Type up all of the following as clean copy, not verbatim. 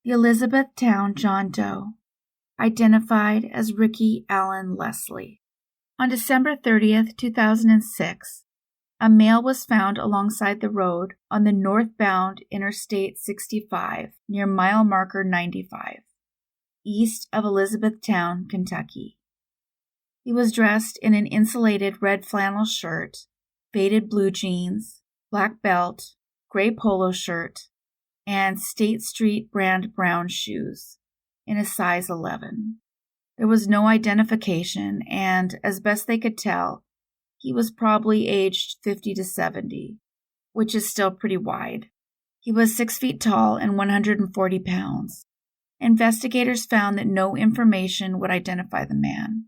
The Elizabethtown John Doe, identified as Ricky Allen Leslie. On December 30th, 2006, a male was found alongside the road on the northbound Interstate 65 near mile marker 95, east of Elizabethtown, Kentucky. He was dressed in an insulated red flannel shirt, faded blue jeans, black belt, gray polo shirt, and State Street brand brown shoes in a size 11. There was no identification, and as best they could tell, he was probably aged 50 to 70, which is still pretty wide. He was 6 feet tall and 140 pounds. Investigators found that no information would identify the man.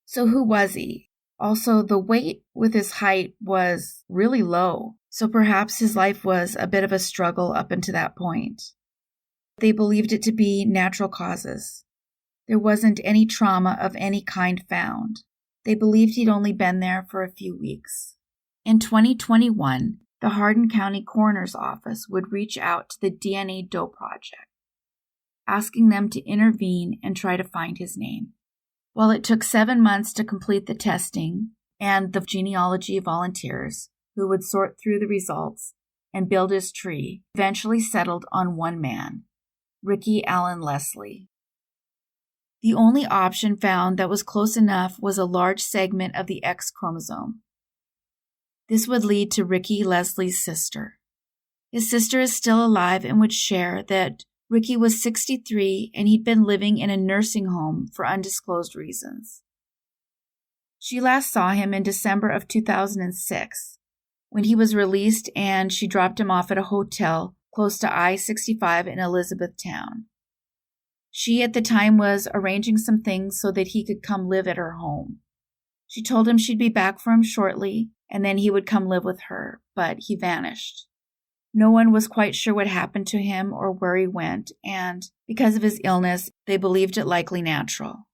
So who was he? Also, the weight with his height was really low, so perhaps his life was a bit of a struggle up until that point. They believed it to be natural causes. There wasn't any trauma of any kind found. They believed he'd only been there for a few weeks. In 2021, the Hardin County Coroner's Office would reach out to the DNA Doe Project, asking them to intervene and try to find his name. While it took 7 months to complete the testing and the genealogy volunteers who would sort through the results and build his tree, eventually settled on one man, Ricky Allen Leslie. The only option found that was close enough was a large segment of the X chromosome. This would lead to Ricky Leslie's sister. His sister is still alive and would share that Ricky was 63 and he'd been living in a nursing home for undisclosed reasons. She last saw him in December of 2006 when he was released, and she dropped him off at a hotel close to I-65 in Elizabethtown. She at the time was arranging some things so that he could come live at her home. She told him she'd be back for him shortly and then he would come live with her, but he vanished. No one was quite sure what happened to him or where he went, and because of his illness, they believed it likely natural.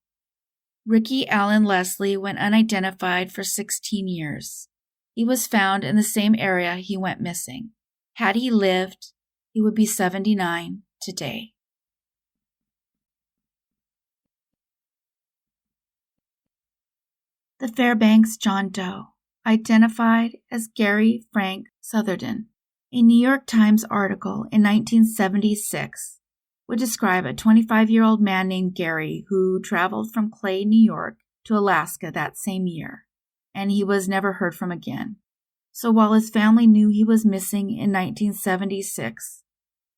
Ricky Allen Leslie went unidentified for 16 years. He was found in the same area he went missing. Had he lived, he would be 79 today. The Fairbanks John Doe, identified as Gary Frank Sutherland. A New York Times article in 1976 would describe a 25-year-old man named Gary who traveled from Clay, New York to Alaska that same year, and he was never heard from again. So while his family knew he was missing in 1976,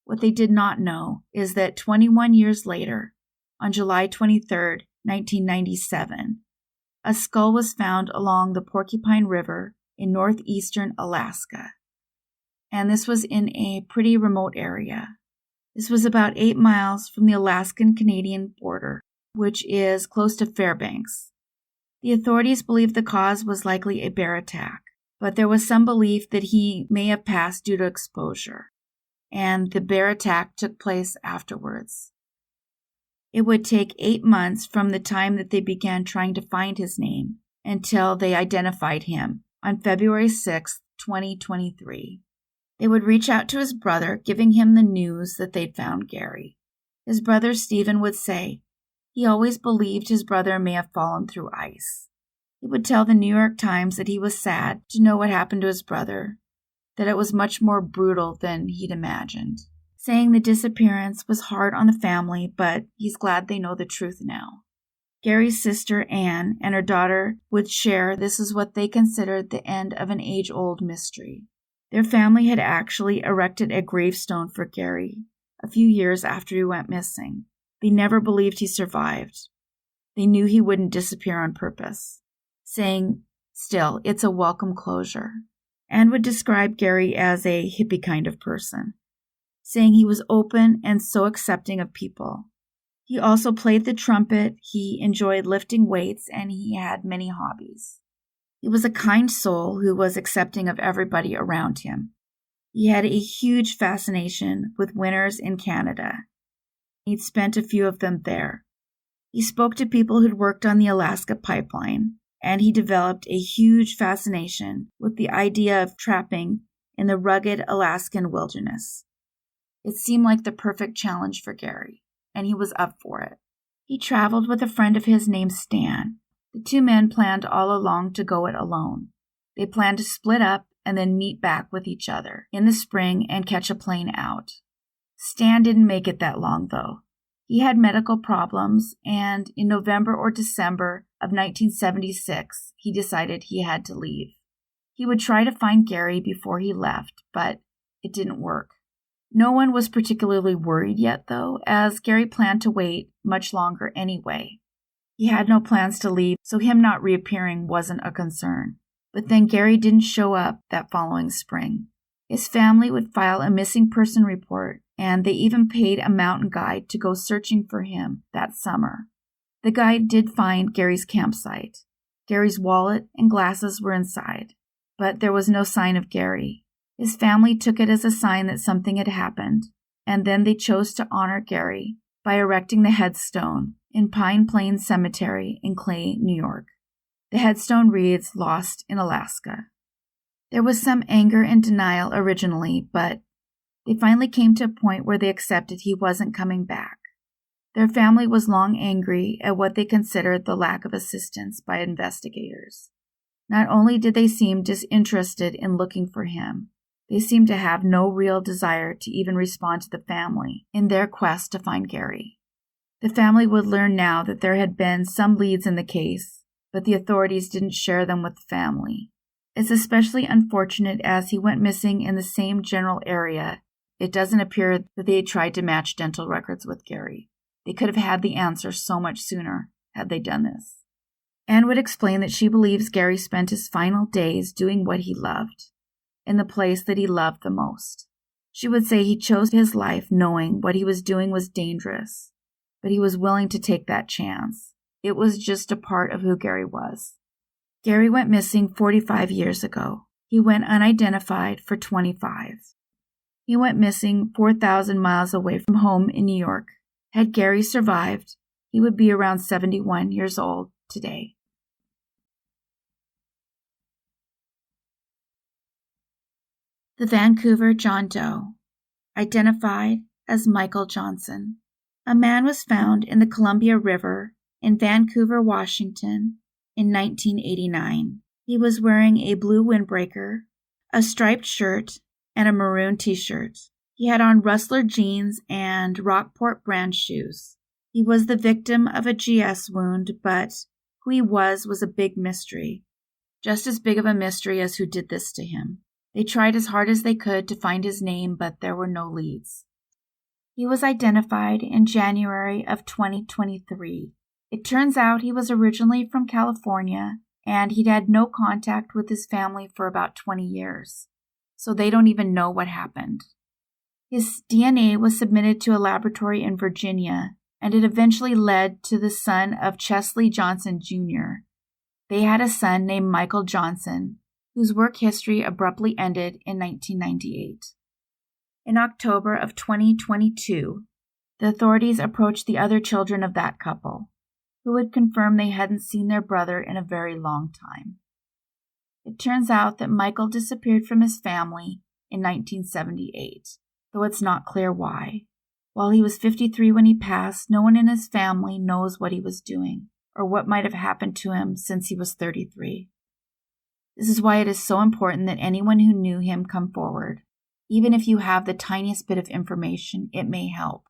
what they did not know is that 21 years later, on July 23, 1997, a skull was found along the Porcupine River in northeastern Alaska. And this was in a pretty remote area. This was about 8 miles from the Alaskan-Canadian border, which is close to Fairbanks. The authorities believed the cause was likely a bear attack, but there was some belief that he may have passed due to exposure, and the bear attack took place afterwards. It would take 8 months from the time that they began trying to find his name until they identified him on February 6, 2023. They would reach out to his brother, giving him the news that they'd found Gary. His brother Stephen would say he always believed his brother may have fallen through ice. He would tell the New York Times that he was sad to know what happened to his brother, that it was much more brutal than he'd imagined, saying the disappearance was hard on the family, but he's glad they know the truth now. Gary's sister, Anne, and her daughter would share this is what they considered the end of an age-old mystery. Their family had actually erected a gravestone for Gary a few years after he went missing. They never believed he survived. They knew he wouldn't disappear on purpose, saying, still, it's a welcome closure. Anne would describe Gary as a hippie kind of person, saying he was open and so accepting of people. He also played the trumpet, he enjoyed lifting weights, and he had many hobbies. He was a kind soul who was accepting of everybody around him. He had a huge fascination with winters in Canada. He'd spent a few of them there. He spoke to people who'd worked on the Alaska pipeline, and he developed a huge fascination with the idea of trapping in the rugged Alaskan wilderness. It seemed like the perfect challenge for Gary, and he was up for it. He traveled with a friend of his named Stan. The two men planned all along to go it alone. They planned to split up and then meet back with each other in the spring and catch a plane out. Stan didn't make it that long, though. He had medical problems, and in November or December of 1976, he decided he had to leave. He would try to find Gary before he left, but it didn't work. No one was particularly worried yet, though, as Gary planned to wait much longer anyway. He had no plans to leave, so him not reappearing wasn't a concern. But then Gary didn't show up that following spring. His family would file a missing person report, and they even paid a mountain guide to go searching for him that summer. The guide did find Gary's campsite. Gary's wallet and glasses were inside, but there was no sign of Gary. His family took it as a sign that something had happened, and then they chose to honor Gary by erecting the headstone in Pine Plains Cemetery in Clay, New York. The headstone reads, "Lost in Alaska." There was some anger and denial originally, but they finally came to a point where they accepted he wasn't coming back. Their family was long angry at what they considered the lack of assistance by investigators. Not only did they seem disinterested in looking for him, they seemed to have no real desire to even respond to the family in their quest to find Gary. The family would learn now that there had been some leads in the case, but the authorities didn't share them with the family. It's especially unfortunate as he went missing in the same general area. It doesn't appear that they tried to match dental records with Gary. They could have had the answer so much sooner had they done this. Anne would explain that she believes Gary spent his final days doing what he loved, in the place that he loved the most. She would say he chose his life knowing what he was doing was dangerous, but he was willing to take that chance. It was just a part of who Gary was. Gary went missing 45 years ago. He went unidentified for 25. He went missing 4,000 miles away from home in New York. Had Gary survived, he would be around 71 years old today. The Vancouver John Doe, identified as Michael Johnson. A man was found in the Columbia River in Vancouver, Washington in 1989. He was wearing a blue windbreaker, a striped shirt, and a maroon t-shirt. He had on Rustler jeans and Rockport brand shoes. He was the victim of a GS wound, but who he was a big mystery. Just as big of a mystery as who did this to him. They tried as hard as they could to find his name, but there were no leads. He was identified in January of 2023. It turns out he was originally from California, and he'd had no contact with his family for about 20 years. So they don't even know what happened. His DNA was submitted to a laboratory in Virginia, and it eventually led to the son of Chesley Johnson Jr. They had a son named Michael Johnson, whose work history abruptly ended in 1998. In October of 2022, the authorities approached the other children of that couple, who would confirm they hadn't seen their brother in a very long time. It turns out that Michael disappeared from his family in 1978, though it's not clear why. While he was 53 when he passed, no one in his family knows what he was doing or what might have happened to him since he was 33. This is why it is so important that anyone who knew him come forward. Even if you have the tiniest bit of information, it may help.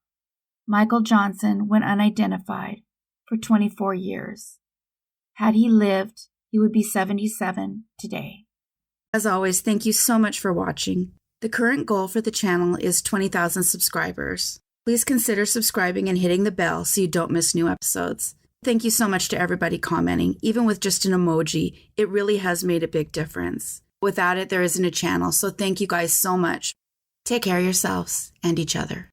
Michael Johnson went unidentified for 24 years. Had he lived, he would be 77 today. As always, thank you so much for watching. The current goal for the channel is 20,000 subscribers. Please consider subscribing and hitting the bell so you don't miss new episodes. Thank you so much to everybody commenting. Even with just an emoji, it really has made a big difference. Without it, there isn't a channel, so thank you guys so much. Take care of yourselves and each other.